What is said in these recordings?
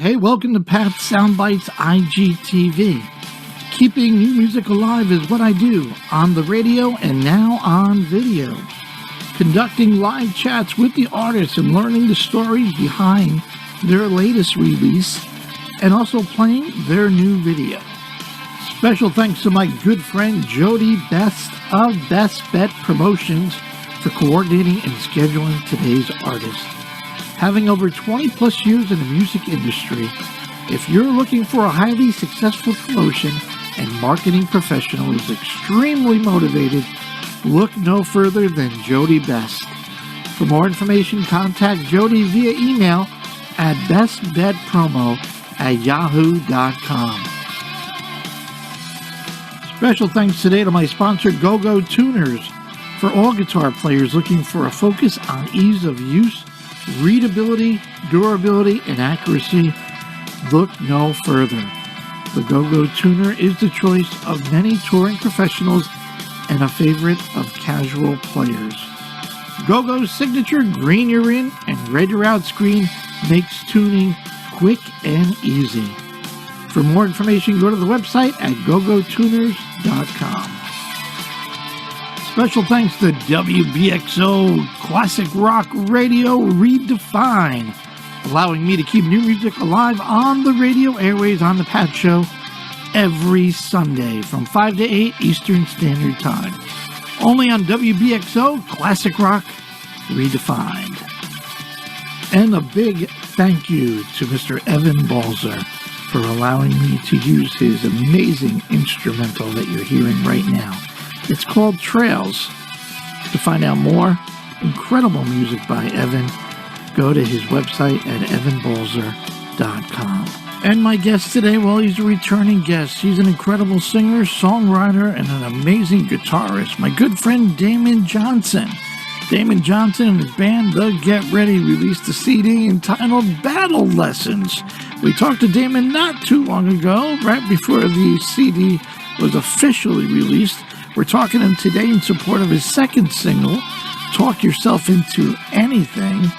Hey, welcome to Pat's Soundbytes IGTV. Keeping new music alive is what I do on the radio and now on video. Conducting live chats with the artists and learning the stories behind their latest release and also playing their new video. Special thanks to my good friend Jody Best of Best Bet Promotions for coordinating and scheduling today's artist. Having over 20 plus years in the music industry, if you're looking for a highly successful promotion and marketing professional who's extremely motivated, look no further than Jody Best. For more information, contact Jody via email at bestbetpromo@yahoo.com. Special thanks today to my sponsor, Go-Go Tuners, for all guitar players looking for a focus on ease of use, readability, durability, and accuracy. Look no further. The Go-Go Tuner is the choice of many touring professionals and a favorite of casual players. Go-Go's signature green you're in and red you're out screen makes tuning quick and easy. For more information, go to the website at gogotuners.com. Special thanks to WBXO Classic Rock Radio Redefined, allowing me to keep new music alive on the radio airways on the Pat Show every Sunday from 5 to 8 Eastern Standard Time. Only on WBXO Classic Rock Redefined. And a big thank you to Mr. Evan Balzer for allowing me to use his amazing instrumental that you're hearing right now. It's called Trails. To find out more incredible music by Evan, go to his website at evanbalzer.com. And my guest today, well, he's a returning guest. He's an incredible singer, songwriter, and an amazing guitarist. My good friend Damon Johnson. Damon Johnson and his band, The Get Ready, released a CD entitled Battle Lessons. We talked to Damon not too long ago, right before the CD was officially released. We're talking to him today in support of his second single, Talk Yourself Into Anything.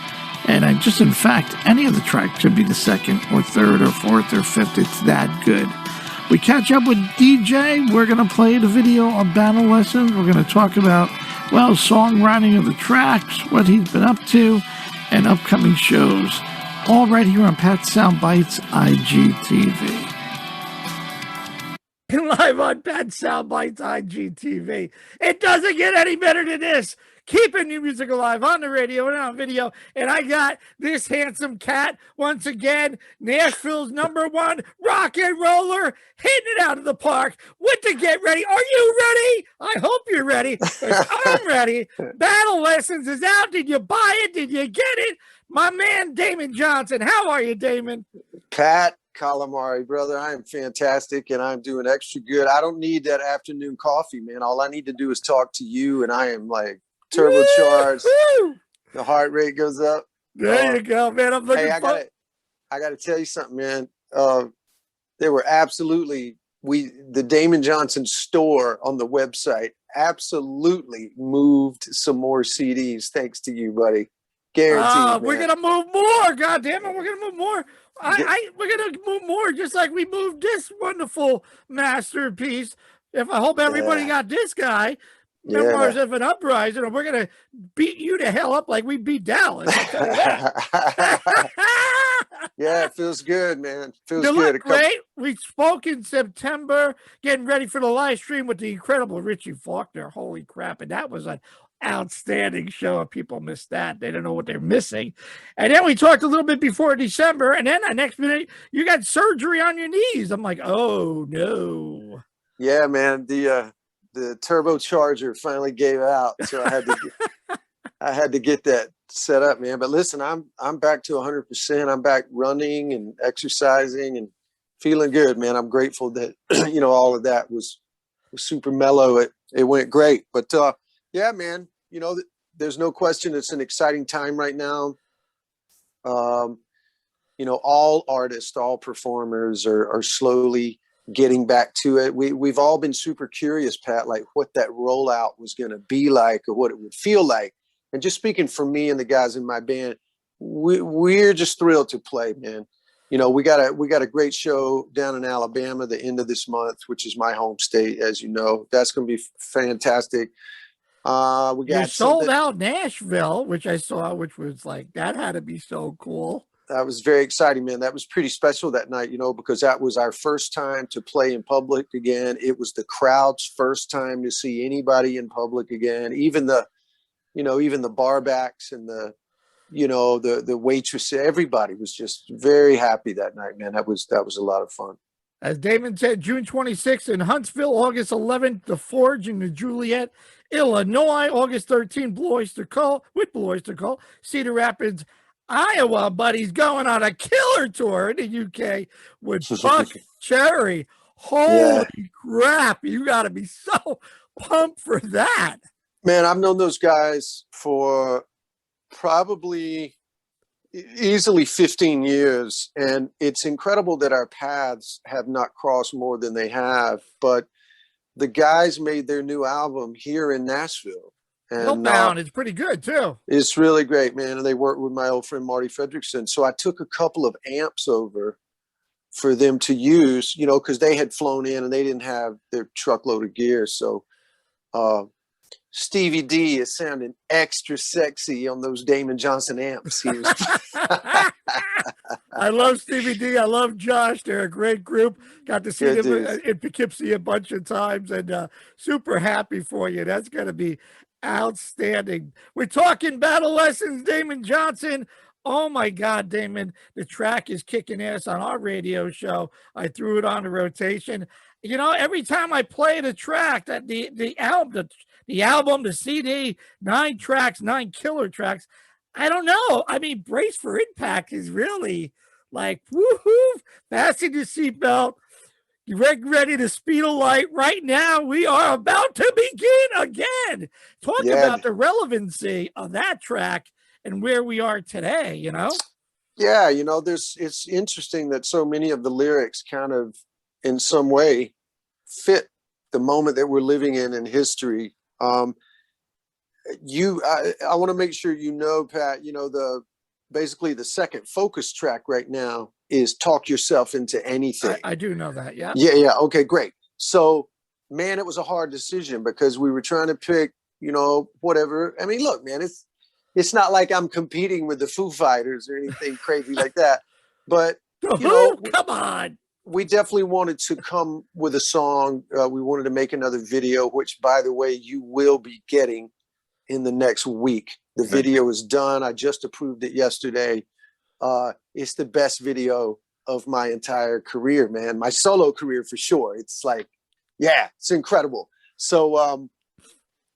And in fact, any of the tracks could be the second or third or fourth or fifth. It's that good. We catch up with DJ. We're going to play the video of Battle Lessons. We're going to talk about, well, songwriting of the tracks, what he's been up to, and upcoming shows. All right here on Pat's Soundbytes IGTV. Live on Pat's Soundbytes IGTV. It doesn't get any better than this. Keeping new music alive on the radio and on video. And I got this handsome cat once again, Nashville's #1 rock and roller, hitting it out of the park with the Get Ready. Are you ready? I hope you're ready. I'm ready. Battle Lessons is out. Did you buy it? Did you get it? My man, Damon Johnson. How are you, Damon? Pat Calamari, brother, I am fantastic and I'm doing extra good. I don't need that afternoon coffee, man. All I need to do is talk to you and I am like turbocharged. Woo! The heart rate goes up. There you go, man. I'm looking I gotta tell you something, man. There were absolutely the Damon Johnson store on the website absolutely moved some more CDs thanks to you, buddy. Guaranteed. We're gonna move more. God damn it, we're gonna move more. We're gonna move more, just like we moved this wonderful masterpiece. I hope everybody got this guy. Memoirs of an Uprising, and we're gonna beat you to hell up like we beat Dallas. I'll tell you that. Yeah, it feels good, man. Feels you good. Look great. We spoke in September, getting ready for the live stream with the incredible Richie Faulkner. Holy crap! And that was an outstanding show. People missed that. They don't know what they're missing. And then we talked a little bit before December, and then the next minute you got surgery on your knees. I'm like, oh no. Yeah, man. The turbocharger finally gave out, so I had to get that set up, man. But listen, I'm back to 100%. I'm back running and exercising and feeling good, man. I'm grateful that all of that was super mellow. It went great, but yeah, man. There's no question it's an exciting time right now. All artists, all performers are slowly getting back to it. We've all been super curious, Pat, like what that rollout was going to be like or what it would feel like. And just speaking for me and the guys in my band, we're just thrilled to play, man. you know, we got a great show down in Alabama the end of this month, which is my home state, as you know. That's going to be fantastic. We You got sold something out Nashville, which I saw, which was like, that had to be so cool. that was very exciting, man. That was pretty special that night, you know, because that was our first time to play in public again. It was the crowd's first time to see anybody in public again. Even the barbacks and the waitress, everybody was just very happy that night, man. That was a lot of fun. As Damon said, June 26th in Huntsville, August 11th, The Forge in the Juliet, Illinois, August 13th, Blue Oyster Cult, Cedar Rapids, Iowa, but he's going on a killer tour in the UK with Buck Cherry. Holy crap, you got to be so pumped for that. Man, I've known those guys for probably easily 15 years, and it's incredible that our paths have not crossed more than they have. But the guys made their new album here in Nashville, and Hillbound is pretty good too. It's really great, man. And they worked with my old friend Marty Fredrickson, so I took a couple of amps over for them to use, you know, because they had flown in and they didn't have their truckload of gear. So Stevie D is sounding extra sexy on those Damon Johnson amps. He was I love Stevie D. I love Josh. They're a great group. Got to see them in Poughkeepsie a bunch of times, and super happy for you. That's going to be outstanding. We're talking battle lessons, Damon Johnson. Oh my God, Damon, the track is kicking ass on our radio show. I threw it on the rotation. You know, every time I play the track, that the album, the CD, 9 tracks, 9 killer tracks. I don't know. I mean, Brace for Impact is really like, woohoo, fasten your seatbelt. You're ready to speed a light. Right now, we are about to begin again. Talk about the relevancy of that track and where we are today, you know? Yeah, you know, it's interesting that so many of the lyrics kind of, in some way, fit the moment that we're living in history. I want to make sure you know, Pat, you know, basically the second focus track right now is Talk Yourself Into Anything. I do know that, yeah. Yeah, okay, great. So, man, it was a hard decision because we were trying to pick, you know, whatever. I mean, look, man, it's not like I'm competing with the Foo Fighters or anything crazy like that. But, you know, come on. We definitely wanted to come with a song. We wanted to make another video, which, by the way, you will be getting in the next week. The video is done. I just approved it yesterday. It's the best video of my entire career, man. My solo career for sure. It's like, yeah, it's incredible. So,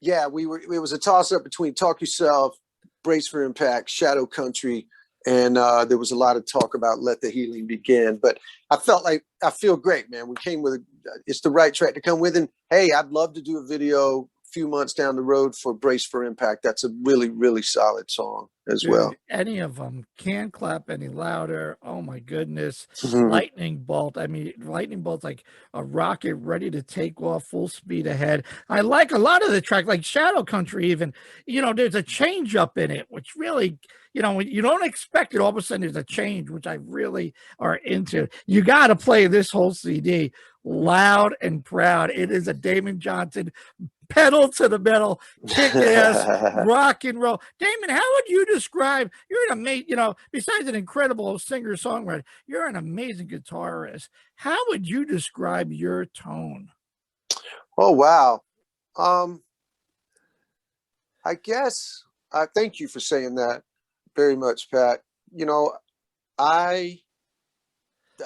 it was a toss up between Talk Yourself, Brace for Impact, Shadow Country, and there was a lot of talk about Let the Healing Begin. But I feel great, man. We came with it's the right track to come with. And hey, I'd love to do a video few months down the road for Brace for Impact. That's a really, really solid song as well. Any of them can't clap any louder. Oh my goodness. Lightning Bolt. I mean, Lightning Bolt's like a rocket ready to take off full speed ahead. I like a lot of the track, like Shadow Country even, you know, there's a change up in it, which really, you know, you don't expect it. All of a sudden there's a change, which I really are into. You got to play this whole CD loud and proud. It is a Damon Johnson pedal to the metal, kick ass, rock and roll. Damon, how would you describe? You're an amazing, you know, besides an incredible singer songwriter, you're an amazing guitarist. How would you describe your tone? Oh wow, I guess I thank you for saying that very much, Pat. You know,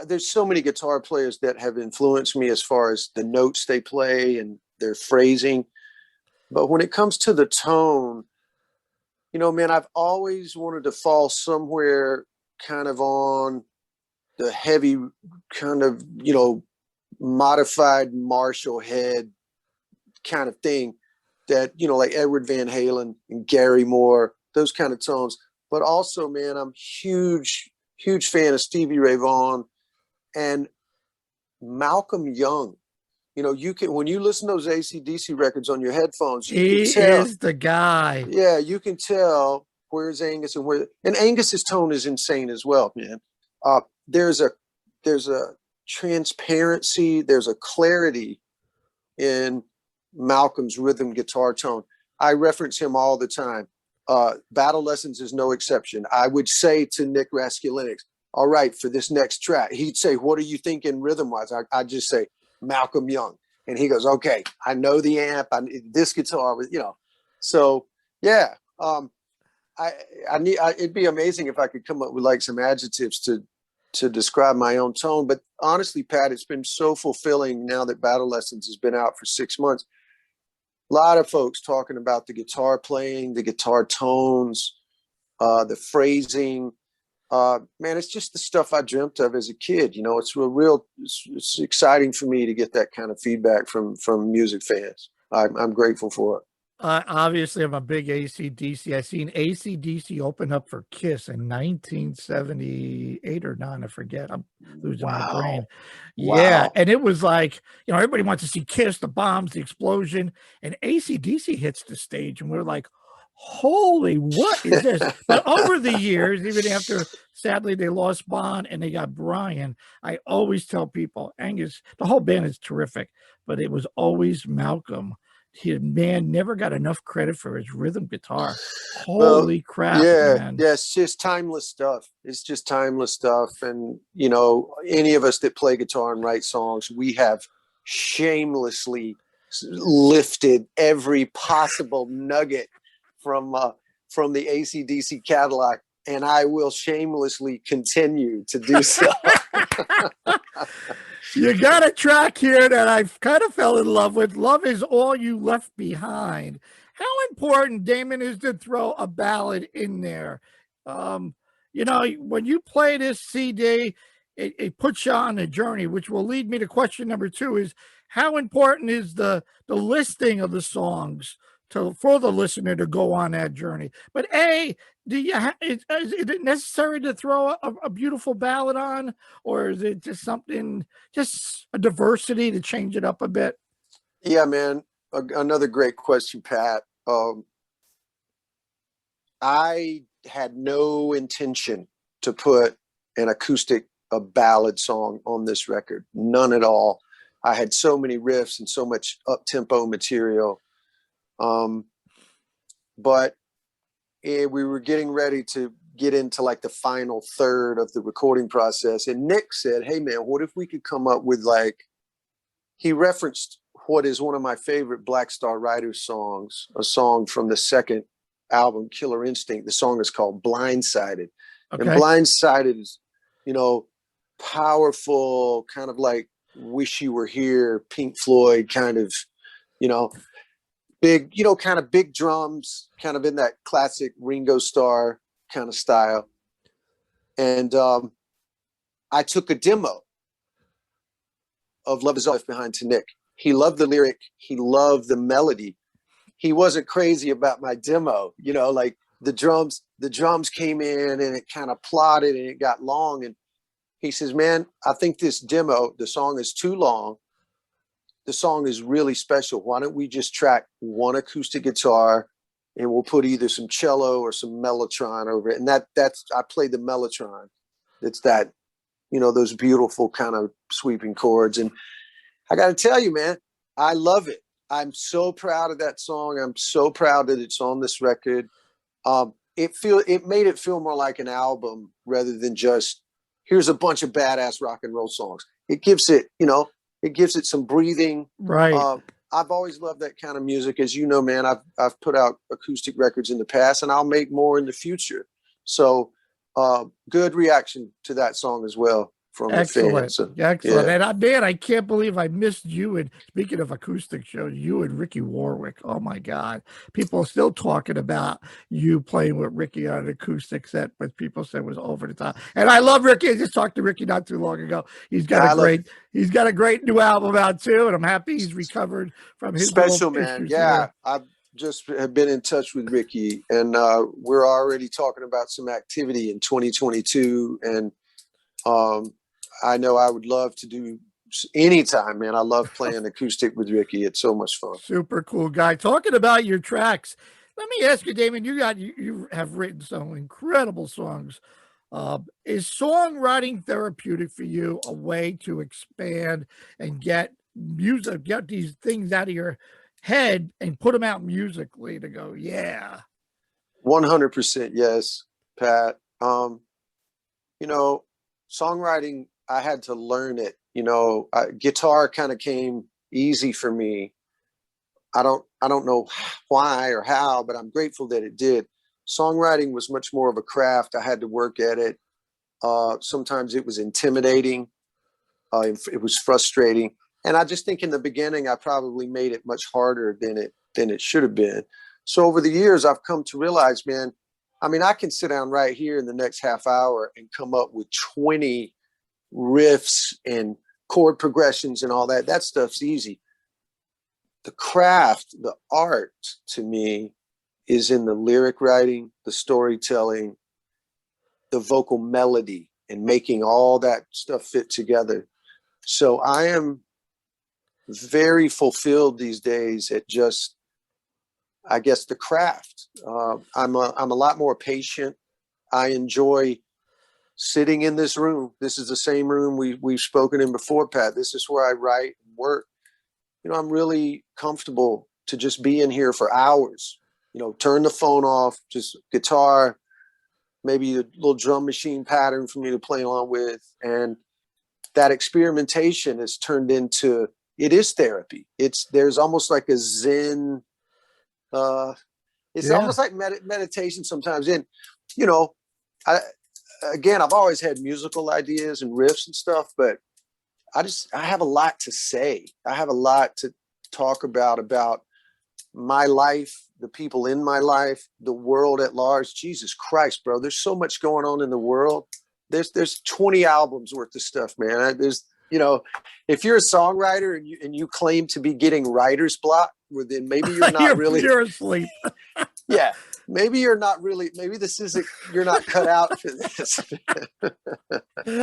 there's so many guitar players that have influenced me as far as the notes they play and their phrasing. But when it comes to the tone, you know, man, I've always wanted to fall somewhere kind of on the heavy kind of, you know, modified Marshall head kind of thing that, you know, like Edward Van Halen and Gary Moore, those kind of tones. But also, man, I'm huge fan of Stevie Ray Vaughan and Malcolm Young. You know, you can, when you listen to those AC/DC records on your headphones, you can tell. He is the guy. Yeah, you can tell where's Angus and Angus's tone is insane as well, man. there's a transparency, there's a clarity in Malcolm's rhythm guitar tone. I reference him all the time. Battle Lessons is no exception. I would say to Nick Raskulinecz, all right, for this next track, he'd say, what are you thinking rhythm-wise? I'd just say, Malcolm Young. And he goes, okay, I know the amp, this guitar, so yeah. It'd be amazing if I could come up with like some adjectives to describe my own tone. But honestly, Pat, it's been so fulfilling now that Battle Lessons has been out for 6 months. A lot of folks talking about the guitar playing, the guitar tones, the phrasing. Man, it's just the stuff I dreamt of as a kid. You know, it's exciting for me to get that kind of feedback from music fans. I'm grateful for it. Obviously, I'm a big AC/DC. I seen AC/DC open up for Kiss in 1978 or 9. I forget. I'm losing my brain. Yeah, Wow. and it was like, you know, everybody wants to see Kiss, the bombs, the explosion, and AC/DC hits the stage, and we're like, holy, what is this? But over the years, even after, sadly, they lost Bon and they got Brian, I always tell people, Angus, the whole band is terrific, but it was always Malcolm. His man never got enough credit for his rhythm guitar. Holy crap, man. Yeah, it's just timeless stuff. It's just timeless stuff. And, you know, any of us that play guitar and write songs, we have shamelessly lifted every possible nugget from the AC/DC catalog, and I will shamelessly continue to do so. You got a track here that I kind of fell in love with. Love Is All You Left Behind. How important, Damon, is to throw a ballad in there? You know, when you play this CD, it puts you on a journey, which will lead me to question number 2 is, how important is the listing of the songs for the listener to go on that journey? But is it necessary to throw a beautiful ballad on, or is it just something, just a diversity to change it up a bit? Yeah, man. Another great question, Pat. I had no intention to put an acoustic, a ballad song on this record. None at all. I had so many riffs and so much up-tempo material. But we were getting ready to get into like the final third of the recording process. And Nick said, hey man, what if we could come up with he referenced what is one of my favorite Black Star Riders songs, a song from the second album, Killer Instinct. The song is called Blindsided. Okay. And Blindsided is, you know, powerful, kind of like Wish You Were Here, Pink Floyd kind of, you know, big, you know, kind of big drums, kind of in that classic Ringo Starr kind of style. And I took a demo of Love Is All Left Behind to Nick. He loved the lyric. He loved the melody. He wasn't crazy about my demo, you know, like the drums came in and it kind of plotted and it got long. And he says, man, I think this demo, the song is too long. The song is really special. Why don't we just track one acoustic guitar and we'll put either some cello or some mellotron over it. And that's, I played the mellotron. It's that, you know, those beautiful kind of sweeping chords. And I got to tell you, man, I love it. I'm so proud of that song. I'm so proud that it's on this record. It made it feel more like an album rather than just, here's a bunch of badass rock and roll songs. It gives it, you know, it gives it some breathing. Right. I've always loved that kind of music. As you know, man, I've put out acoustic records in the past and I'll make more in the future. So good reaction to that song as well from the fans. So, excellent. Yeah. And man, I can't believe I missed you. And speaking of acoustic shows, you and Ricky Warwick. Oh my God. People are still talking about you playing with Ricky on an acoustic set, but people said it was over the top. And I love Ricky. I just talked to Ricky not too long ago. He's got a great new album out too. And I'm happy he's recovered from his special, man. Yeah. I've just have been in touch with Ricky and we're already talking about some activity in 2022. And I know I would love to do anytime, man. I love playing acoustic with Ricky. It's so much fun. Super cool guy. Talking about your tracks, let me ask you, Damon, you have written some incredible songs Is songwriting therapeutic for you, a way to expand and get music, get these things out of your head and put them out musically to go, yeah. 100% yes, Pat. You know, songwriting, I had to learn it. You know, guitar kind of came easy for me. I don't know why or how, but I'm grateful that it did. Songwriting was much more of a craft. I had to work at it. Sometimes it was intimidating. It was frustrating. And I just think in the beginning, I probably made it much harder than it should have been. So over the years, I've come to realize, man, I mean, I can sit down right here in the next half hour and come up with 20 riffs and chord progressions and all that. That stuff's easy. The craft, the art to me is in the lyric writing, the storytelling, the vocal melody, and making all that stuff fit together. So I am very fulfilled these days at just, I guess, the craft. I'm a lot more patient. I enjoy sitting in this room. This is the same room we've spoken in before, Pat. This is where I write and work. You know, I'm really comfortable to just be in here for hours. You know, turn the phone off, just guitar, maybe a little drum machine pattern for me to play along with. And that experimentation has turned into, it is therapy. There's almost like a Zen, it's almost like meditation sometimes. And, you know, I've always had musical ideas and riffs and stuff, but I have a lot to say. I have a lot to talk about my life, the people in my life, the world at large. Jesus Christ, bro. There's so much going on in the world. There's 20 albums worth of stuff, man. There's, you know, if you're a songwriter and you claim to be getting writer's block, well, then maybe you're not really. You're asleep. Yeah. Maybe you're not really, maybe this isn't, you're not cut out for this.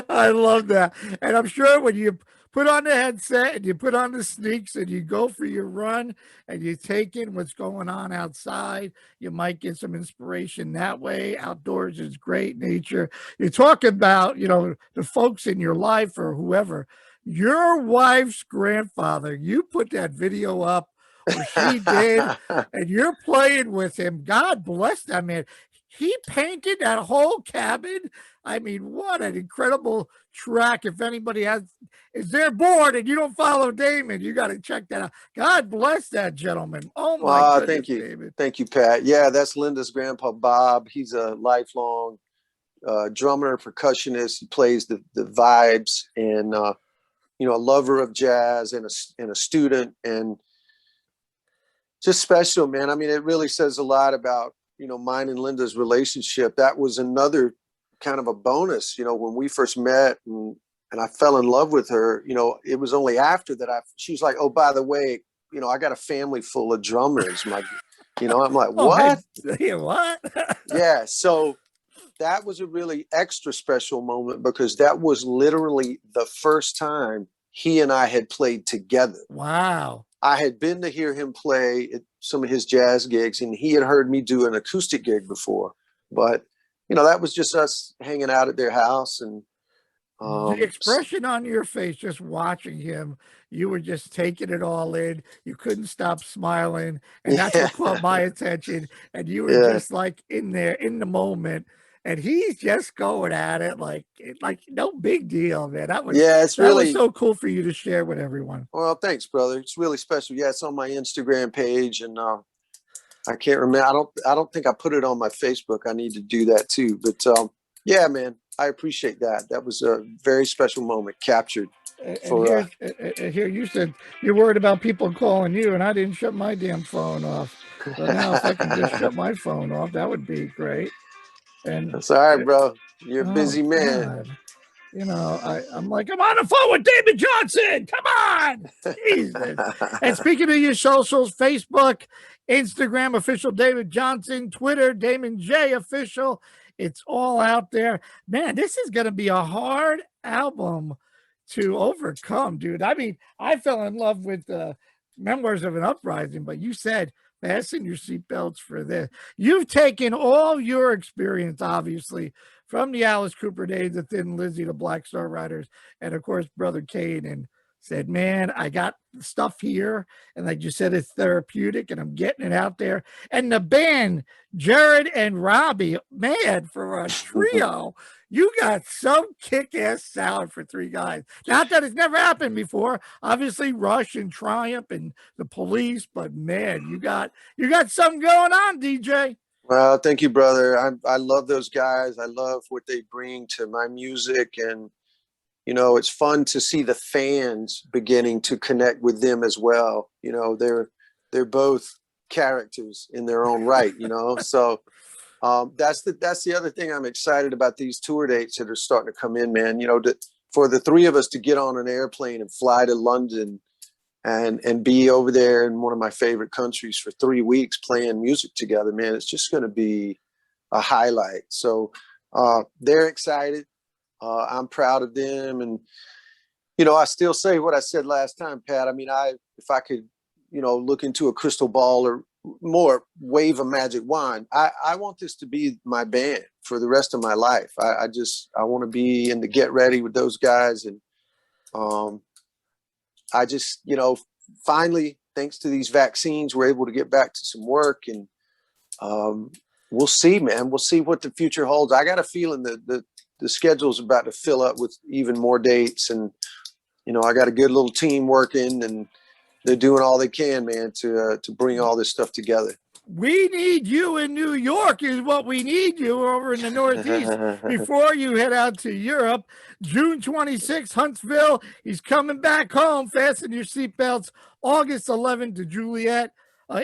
I love that. And I'm sure when you put on the headset and you put on the sneaks and you go for your run and you take in what's going on outside, you might get some inspiration that way. Outdoors is great, nature. You talk about, you know, the folks in your life or whoever. Your wife's grandfather, you put that video up, or she did, and you're playing with him. God bless that man. He painted that whole cabin. I mean, what an incredible track. If anybody is there bored and you don't follow Damon, you got to check that out. God bless that gentleman. Oh my goodness, thank you. David. Thank you, Pat. Yeah, that's Linda's grandpa, Bob. He's a lifelong drummer, percussionist. He plays the vibes, and you know, a lover of jazz and a student, and just special, man. I mean, it really says a lot about, you know, mine and Linda's relationship. That was another kind of a bonus, you know, when we first met and I fell in love with her. You know, it was only after that she was like, oh, by the way, you know, I got a family full of drummers. You know, I'm like, what? What? Yeah. So that was a really extra special moment because that was literally the first time he and I had played together. Wow. I had been to hear him play at some of his jazz gigs, and he had heard me do an acoustic gig before. But, you know, that was just us hanging out at their house. And the expression on your face, just watching him, you were just taking it all in. You couldn't stop smiling. And that's what caught my attention. And you were just like in there, in the moment. And he's just going at it like no big deal, man. That was so cool for you to share with everyone. Well, thanks, brother. It's really special. Yeah, it's on my Instagram page, and I can't remember. I don't think I put it on my Facebook. I need to do that too. But yeah, man, I appreciate that. That was a very special moment captured. And here you said you're worried about people calling you, and I didn't shut my damn phone off. So now if I can just shut my phone off, that would be great. And that's all right, bro. You're a busy man. God. You know, I'm like, I'm on the phone with Damon Johnson. Come on. Jesus. And speaking of your socials, Facebook, Instagram, official David Johnson, Twitter, Damon J official. It's all out there. Man, this is going to be a hard album to overcome, dude. I mean, I fell in love with Memoirs of an Uprising, but you said fasten your seatbelts for this. You've taken all your experience, obviously, from the Alice Cooper days, the Thin Lizzy, the Black Star Riders, and of course, Brother Kane, and said, man, I got stuff here. And like you said, it's therapeutic and I'm getting it out there. And the band, Jared and Robbie, man, for a trio, you got some kick-ass sound for three guys. Not that it's never happened before. Obviously, Rush and Triumph and the Police, but man, you got something going on, DJ. Well, thank you, brother. I love those guys. I love what they bring to my music, and you know, it's fun to see the fans beginning to connect with them as well. You know, they're both characters in their own right, you know. So that's the other thing I'm excited about, these tour dates that are starting to come in, man. You know, for the three of us to get on an airplane and fly to London and be over there in one of my favorite countries for 3 weeks playing music together, man, it's just going to be a highlight. So they're excited. I'm proud of them. And, you know, I still say what I said last time, Pat. I mean, if I could, you know, look into a crystal ball or more wave a magic wand, I want this to be my band for the rest of my life. I want to be in the Get Ready with those guys. And I just, you know, finally, thanks to these vaccines, we're able to get back to some work, and we'll see, man. We'll see what the future holds. I got a feeling that the schedule's about to fill up with even more dates, and you know, I got a good little team working, and they're doing all they can, man, to bring all this stuff together. We need you in New York is what we need you over in the Northeast before you head out to Europe. June 26th, Huntsville. He's coming back home. Fasten your seatbelts. August 11th to Juliet,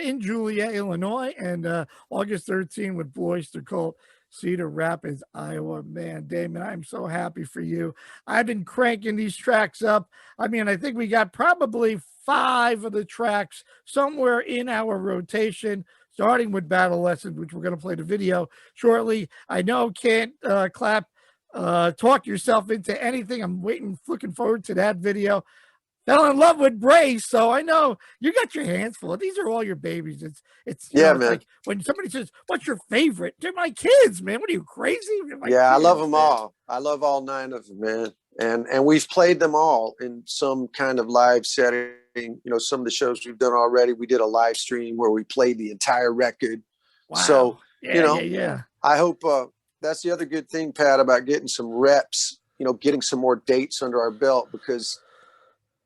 in Juliet, Illinois, and August 13th with Bloister Colt, Cedar Rapids, Iowa. Man, Damon, I'm so happy for you. I've been cranking these tracks up. I mean, I think we got probably 5 of the tracks somewhere in our rotation, starting with Battle Lessons, which we're going to play the video shortly. I know can't talk yourself into anything. I'm looking forward to that video. Fell in love with Brace, so I know you got your hands full. These are all your babies. It's yeah, know, man. Like when somebody says, "What's your favorite?" They're my kids, man. What are you, crazy? Yeah, kids, I love them man. all. I love all 9 of them, man. And we've played them all in some kind of live setting. You know, some of the shows we've done already, we did a live stream where we played the entire record. Wow. So yeah, you know, yeah. I hope that's the other good thing, Pat, about getting some reps. You know, getting some more dates under our belt, because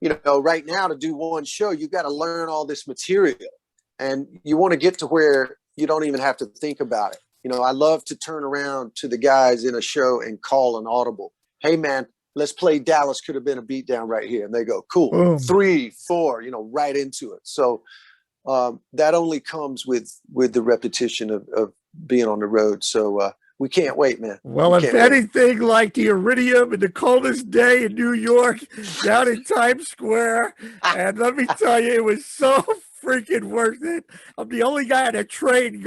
you know, right now to do one show, you got to learn all this material, and you want to get to where you don't even have to think about it. You know, I love to turn around to the guys in a show and call an audible. Hey, man, let's play Dallas Could Have Been a Beatdown right here. And they go, cool. Boom. 3, 4, you know, right into it. So that only comes with the repetition of being on the road. So we can't wait, man. Well, if anything like the Iridium in the coldest day in New York, down in Times Square, and let me tell you, it was so freaking worth it. I'm the only guy on a train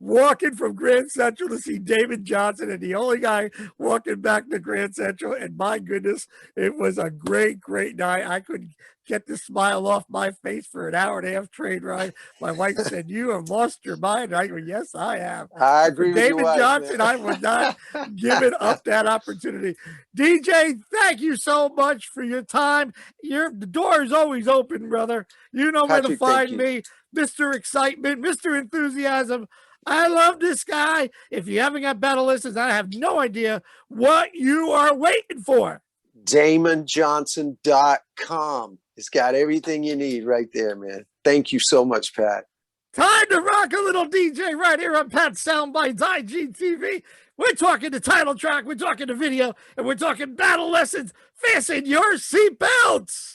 walking from Grand Central to see Damon Johnson, and the only guy walking back to Grand Central. And my goodness, it was a great, great night. I couldn't get the smile off my face for an hour and a half train ride. My wife said, "You have lost your mind." I go, "Yes, I have." I agree with Damon your wife, Johnson, man. I would not give it up that opportunity. DJ, thank you so much for your time. The door is always open, brother. You know where to find me. Mr. Excitement, Mr. Enthusiasm. I love this guy. If you haven't got Battle Lessons, I have no idea what you are waiting for. DamonJohnson.com. It's got everything you need right there, man. Thank you so much, Pat. Time to rock a little DJ right here on Pat Soundbytes IGTV. We're talking the title track, we're talking the video, and we're talking Battle Lessons. Fasten your seatbelts.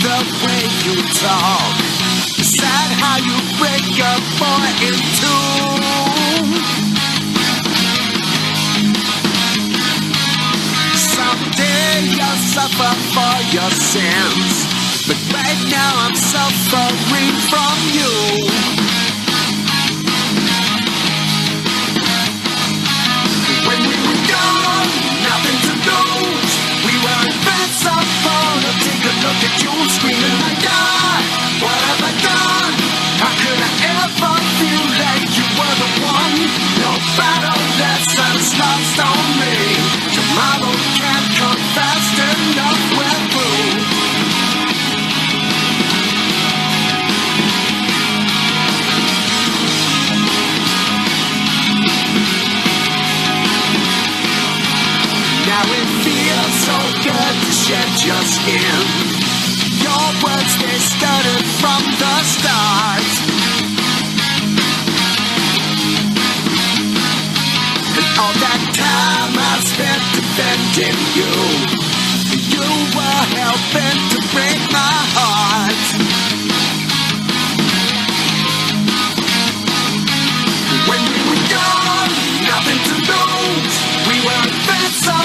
The way you talk, sad how you break a boy in two. Someday you'll suffer for your sins, but right now I'm suffering from you. Now it feels so good to shed your skin. Your words, they started from the start. And all that time I spent defending you, you were helping to break my heart. When we were young, nothing to lose. We were invincible.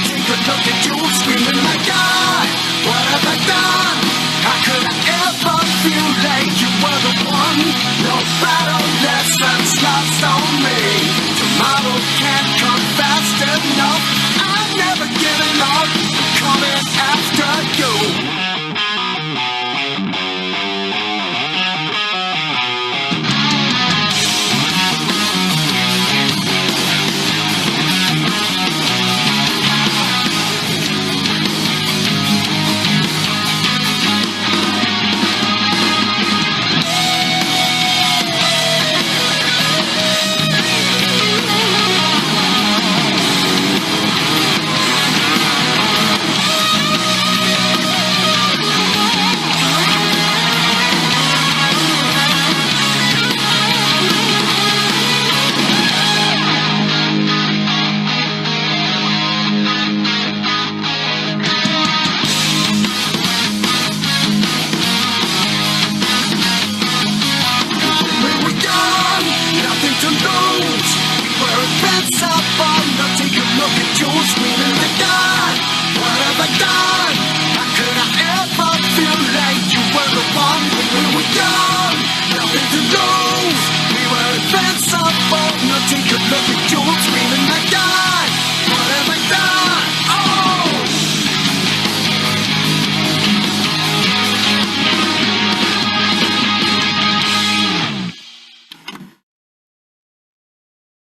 Take a look at you, screaming my God, what have I done? How could I ever feel like you were the one? No battle lessons lost on me. Tomorrow can't come fast enough. I'm never giving up. Coming after you. Take a look at you, screaming